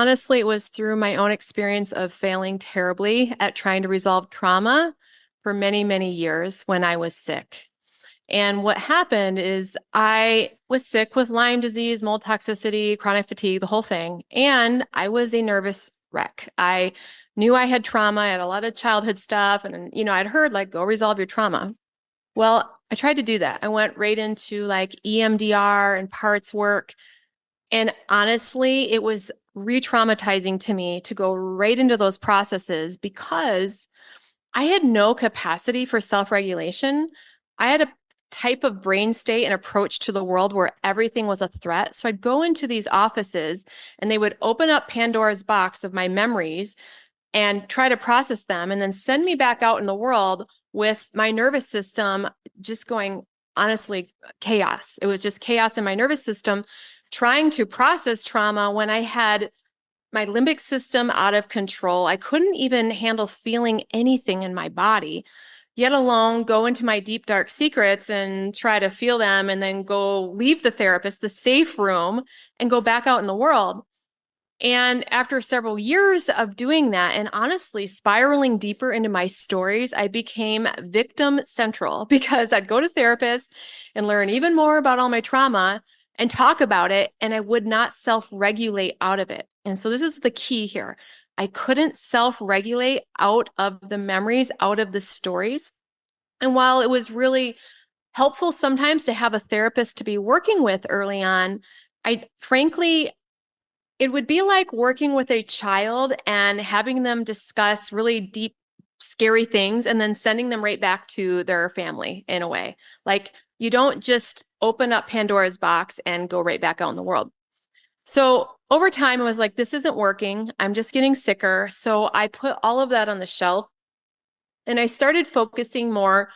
Honestly, it was through my own experience of failing terribly at trying to resolve trauma for many, many years when I was sick. And what happened is I was sick with Lyme disease, mold toxicity, chronic fatigue, the whole thing. And I was a nervous wreck. I knew I had trauma. I had a lot of childhood stuff. And, I'd heard like, go resolve your trauma. Well, I tried to do that. I went right into like EMDR and parts work. And honestly, it was re-traumatizing to me to go right into those processes because I had no capacity for self-regulation. I had a type of brain state and approach to the world where everything was a threat. So I'd go into these offices and they would open up Pandora's box of my memories and try to process them and then send me back out in the world with my nervous system just going, honestly, chaos. It was just chaos in my nervous system trying to process trauma when I had my limbic system out of control. I couldn't even handle feeling anything in my body, yet alone go into my deep, dark secrets and try to feel them and then go leave the therapist, the safe room, and go back out in the world. And after several years of doing that, and honestly spiraling deeper into my stories, I became victim central because I'd go to therapists and learn even more about all my trauma and talk about it, and I would not self-regulate out of it. And so this is the key here. I couldn't self-regulate out of the memories, out of the stories. And while it was really helpful sometimes to have a therapist to be working with early on, I frankly, it would be like working with a child and having them discuss really deep, scary things and then sending them right back to their family in a way. Like you don't just open up Pandora's box and go right back out in the world. So over time, I was like, this isn't working. I'm just getting sicker. So I put all of that on the shelf and I started focusing more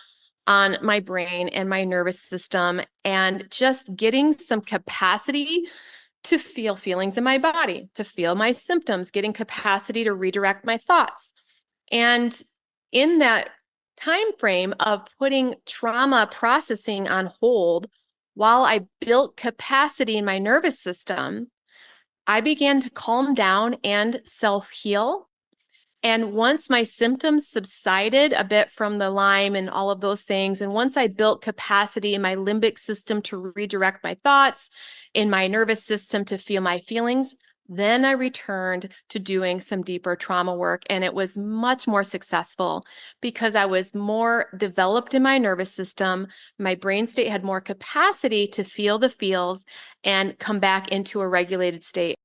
on my brain and my nervous system and just getting some capacity to feel feelings in my body, to feel my symptoms, getting capacity to redirect my thoughts. And in that time frame of putting trauma processing on hold while I built capacity in my nervous system, I began to calm down and self-heal. And once my symptoms subsided a bit from the Lyme and all of those things, and once I built capacity in my limbic system to redirect my thoughts, in my nervous system to feel my feelings, then I returned to doing some deeper trauma work. And it was much more successful because I was more developed in my nervous system. My brain state had more capacity to feel the feels and come back into a regulated state.